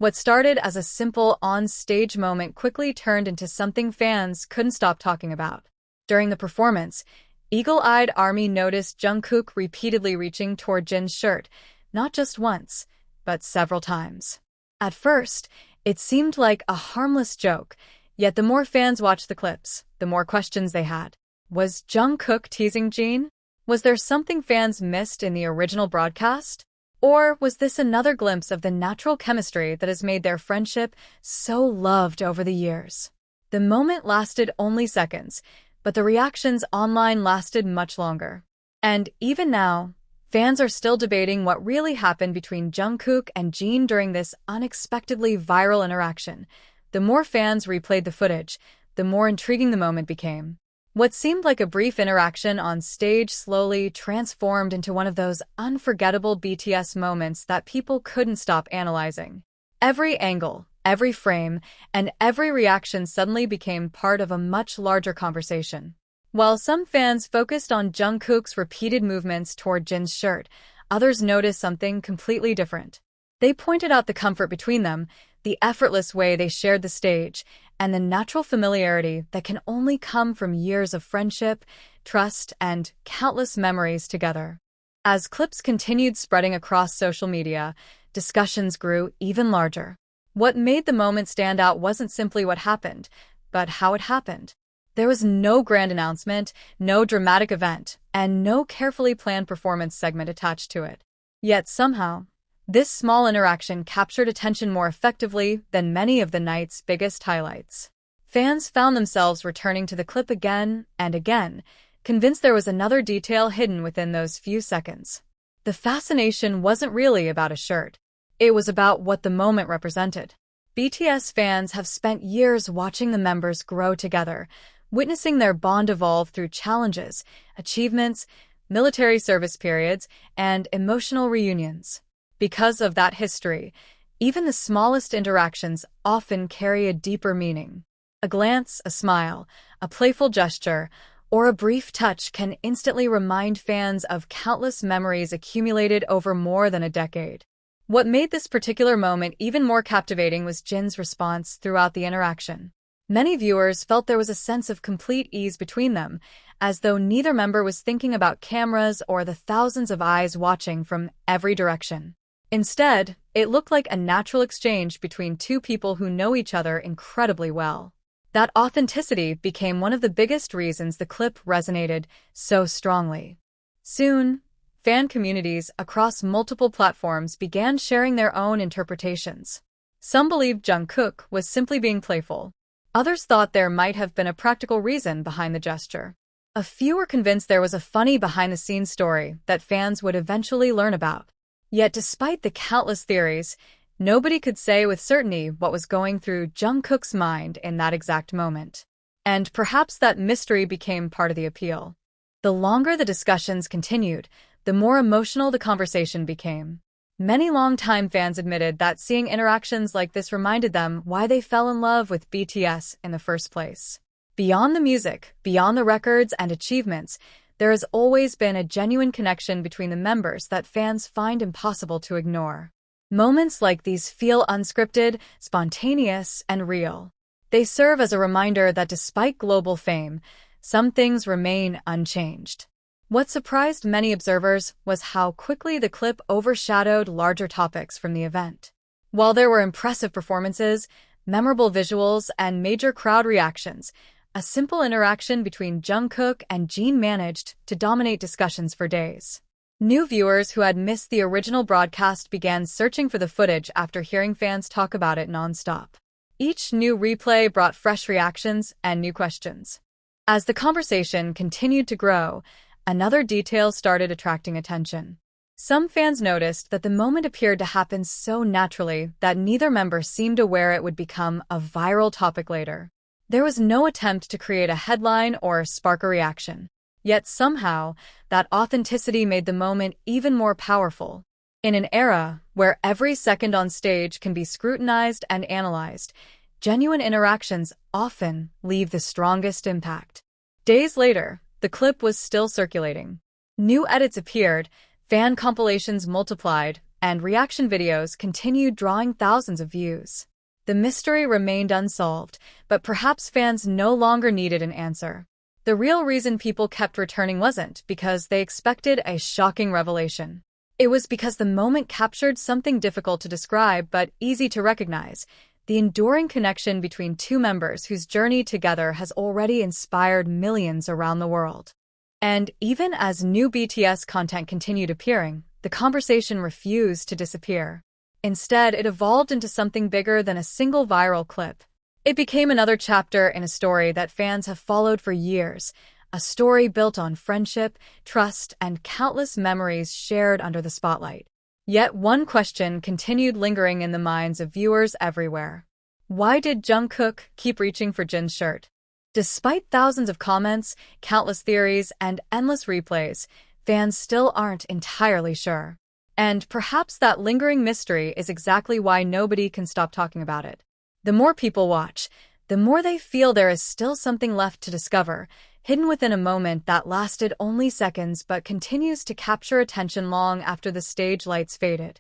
What started as a simple on-stage moment quickly turned into something fans couldn't stop talking about. During the performance, Eagle-eyed ARMY noticed Jungkook repeatedly reaching toward Jin's shirt, not just once, but several times. At first, it seemed like a harmless joke, yet the more fans watched the clips, the more questions they had. Was Jungkook teasing Jin? Was there something fans missed in the original broadcast? Or was this another glimpse of the natural chemistry that has made their friendship so loved over the years? The moment lasted only seconds, but the reactions online lasted much longer. And even now, fans are still debating what really happened between Jungkook and Jin during this unexpectedly viral interaction. The more fans replayed the footage, the more intriguing the moment became. What seemed like a brief interaction on stage slowly transformed into one of those unforgettable BTS moments that people couldn't stop analyzing. Every angle, every frame, and every reaction suddenly became part of a much larger conversation. While some fans focused on Jungkook's repeated movements toward Jin's shirt, others noticed something completely different. They pointed out the comfort between them, the effortless way they shared the stage, and the natural familiarity that can only come from years of friendship, trust, and countless memories together. As clips continued spreading across social media, discussions grew even larger. What made the moment stand out wasn't simply what happened, but how it happened. There was no grand announcement, no dramatic event, and no carefully planned performance segment attached to it. Yet somehow, this small interaction captured attention more effectively than many of the night's biggest highlights. Fans found themselves returning to the clip again and again, convinced there was another detail hidden within those few seconds. The fascination wasn't really about a shirt. It was about what the moment represented. BTS fans have spent years watching the members grow together, witnessing their bond evolve through challenges, achievements, military service periods, and emotional reunions. Because of that history, even the smallest interactions often carry a deeper meaning. A glance, a smile, a playful gesture, or a brief touch can instantly remind fans of countless memories accumulated over more than a decade. What made this particular moment even more captivating was Jin's response throughout the interaction. Many viewers felt there was a sense of complete ease between them, as though neither member was thinking about cameras or the thousands of eyes watching from every direction. Instead, it looked like a natural exchange between two people who know each other incredibly well. That authenticity became one of the biggest reasons the clip resonated so strongly. Soon, fan communities across multiple platforms began sharing their own interpretations. Some believed Jungkook was simply being playful. Others thought there might have been a practical reason behind the gesture. A few were convinced there was a funny behind-the-scenes story that fans would eventually learn about. Yet despite the countless theories, nobody could say with certainty what was going through Jungkook's mind in that exact moment. And perhaps that mystery became part of the appeal. The longer the discussions continued, the more emotional the conversation became. Many longtime fans admitted that seeing interactions like this reminded them why they fell in love with BTS in the first place. Beyond the music, beyond the records and achievements, there has always been a genuine connection between the members that fans find impossible to ignore. Moments like these feel unscripted, spontaneous, and real. They serve as a reminder that despite global fame, some things remain unchanged. What surprised many observers was how quickly the clip overshadowed larger topics from the event. While there were impressive performances, memorable visuals, and major crowd reactions, a simple interaction between Jungkook and Jin managed to dominate discussions for days. New viewers who had missed the original broadcast began searching for the footage after hearing fans talk about it nonstop. Each new replay brought fresh reactions and new questions. As the conversation continued to grow, another detail started attracting attention. Some fans noticed that the moment appeared to happen so naturally that neither member seemed aware it would become a viral topic later. There was no attempt to create a headline or spark a reaction. Yet somehow, that authenticity made the moment even more powerful. In an era where every second on stage can be scrutinized and analyzed, genuine interactions often leave the strongest impact. Days later, the clip was still circulating. New edits appeared, fan compilations multiplied, and reaction videos continued drawing thousands of views. The mystery remained unsolved, but perhaps fans no longer needed an answer. The real reason people kept returning wasn't because they expected a shocking revelation. It was because the moment captured something difficult to describe but easy to recognize: the enduring connection between two members whose journey together has already inspired millions around the world. And even as new BTS content continued appearing, the conversation refused to disappear. Instead, it evolved into something bigger than a single viral clip. It became another chapter in a story that fans have followed for years, a story built on friendship, trust, and countless memories shared under the spotlight. Yet one question continued lingering in the minds of viewers everywhere. Why did Jungkook keep reaching for Jin's shirt? Despite thousands of comments, countless theories, and endless replays, fans still aren't entirely sure. And perhaps that lingering mystery is exactly why nobody can stop talking about it. The more people watch, the more they feel there is still something left to discover, hidden within a moment that lasted only seconds but continues to capture attention long after the stage lights faded.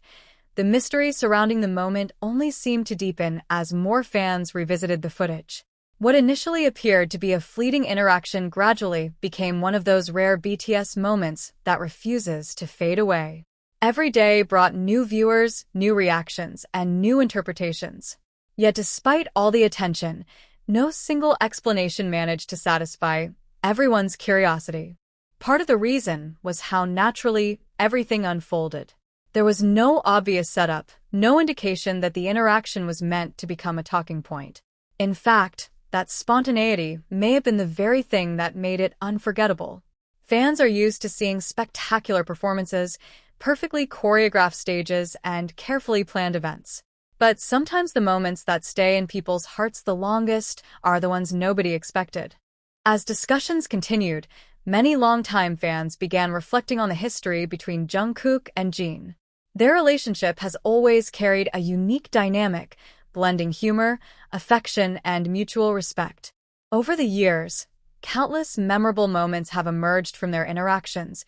The mystery surrounding the moment only seemed to deepen as more fans revisited the footage. What initially appeared to be a fleeting interaction gradually became one of those rare BTS moments that refuses to fade away. Every day brought new viewers, new reactions, and new interpretations. Yet despite all the attention, no single explanation managed to satisfy everyone's curiosity. Part of the reason was how naturally everything unfolded. There was no obvious setup, no indication that the interaction was meant to become a talking point. In fact, that spontaneity may have been the very thing that made it unforgettable. Fans are used to seeing spectacular performances, perfectly choreographed stages, and carefully planned events. But sometimes the moments that stay in people's hearts the longest are the ones nobody expected. As discussions continued, many longtime fans began reflecting on the history between Jungkook and Jin. Their relationship has always carried a unique dynamic, blending humor, affection, and mutual respect. Over the years, countless memorable moments have emerged from their interactions,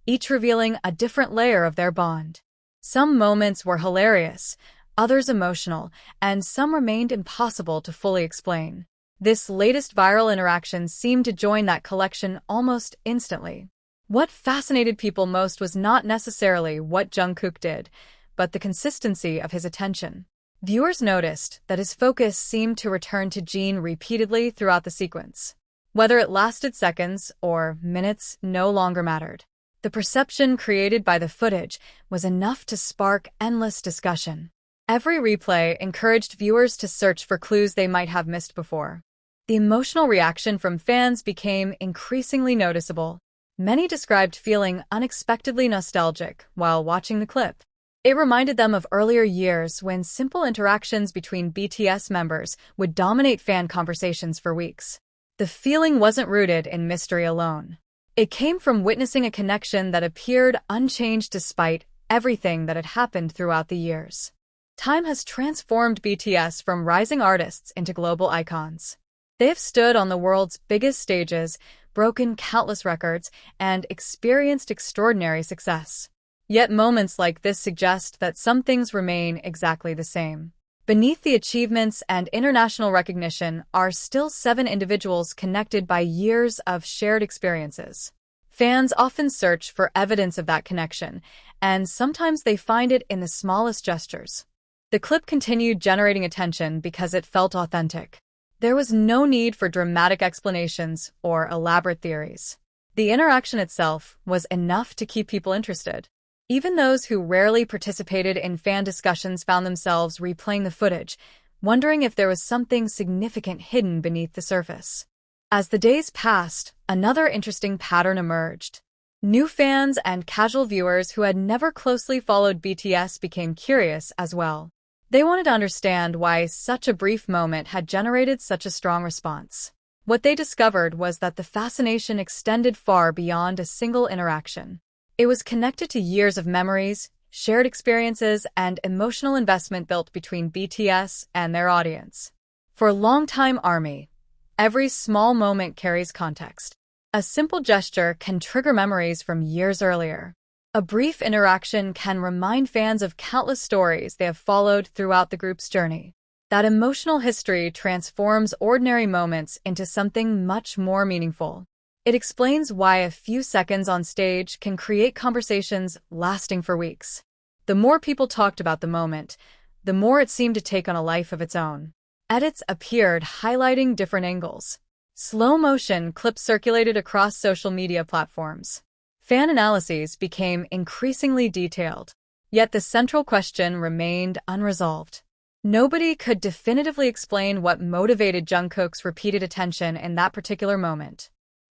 each revealing a different layer of their bond. Some moments were hilarious, others emotional, and some remained impossible to fully explain. This latest viral interaction seemed to join that collection almost instantly. What fascinated people most was not necessarily what Jungkook did, but the consistency of his attention. Viewers noticed that his focus seemed to return to Jin repeatedly throughout the sequence. Whether it lasted seconds or minutes no longer mattered. The perception created by the footage was enough to spark endless discussion. Every replay encouraged viewers to search for clues they might have missed before. The emotional reaction from fans became increasingly noticeable. Many described feeling unexpectedly nostalgic while watching the clip. It reminded them of earlier years when simple interactions between BTS members would dominate fan conversations for weeks. The feeling wasn't rooted in mystery alone. It came from witnessing a connection that appeared unchanged despite everything that had happened throughout the years. Time has transformed BTS from rising artists into global icons. They have stood on the world's biggest stages, broken countless records, and experienced extraordinary success. Yet moments like this suggest that some things remain exactly the same. Beneath the achievements and international recognition are still 7 individuals connected by years of shared experiences. Fans often search for evidence of that connection, and sometimes they find it in the smallest gestures. The clip continued generating attention because it felt authentic. There was no need for dramatic explanations or elaborate theories. The interaction itself was enough to keep people interested. Even those who rarely participated in fan discussions found themselves replaying the footage, wondering if there was something significant hidden beneath the surface. As the days passed, another interesting pattern emerged. New fans and casual viewers who had never closely followed BTS became curious as well. They wanted to understand why such a brief moment had generated such a strong response. What they discovered was that the fascination extended far beyond a single interaction. It was connected to years of memories, shared experiences, and emotional investment built between BTS and their audience. For longtime ARMY, every small moment carries context. A simple gesture can trigger memories from years earlier. A brief interaction can remind fans of countless stories they have followed throughout the group's journey. That emotional history transforms ordinary moments into something much more meaningful. It explains why a few seconds on stage can create conversations lasting for weeks. The more people talked about the moment, the more it seemed to take on a life of its own. Edits appeared highlighting different angles. Slow-motion clips circulated across social media platforms. Fan analyses became increasingly detailed. Yet the central question remained unresolved. Nobody could definitively explain what motivated Jungkook's repeated attention in that particular moment.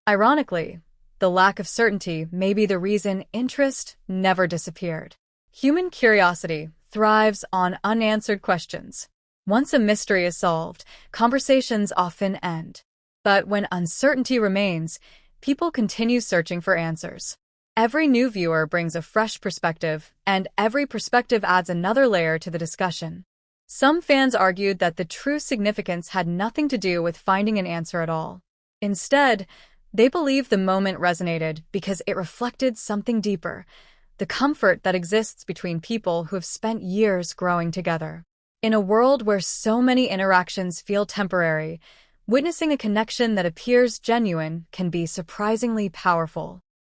Ironically, the lack of certainty may be the reason interest never disappeared. Human curiosity thrives on unanswered questions. Once a mystery is solved, conversations often end. But when uncertainty remains, people continue searching for answers. Every new viewer brings a fresh perspective, and every perspective adds another layer to the discussion. Some fans argued that the true significance had nothing to do with finding an answer at all. Instead, they believed the moment resonated because it reflected something deeper, the comfort that exists between people who have spent years growing together. In a world where so many interactions feel temporary, witnessing a connection that appears genuine can be surprisingly powerful.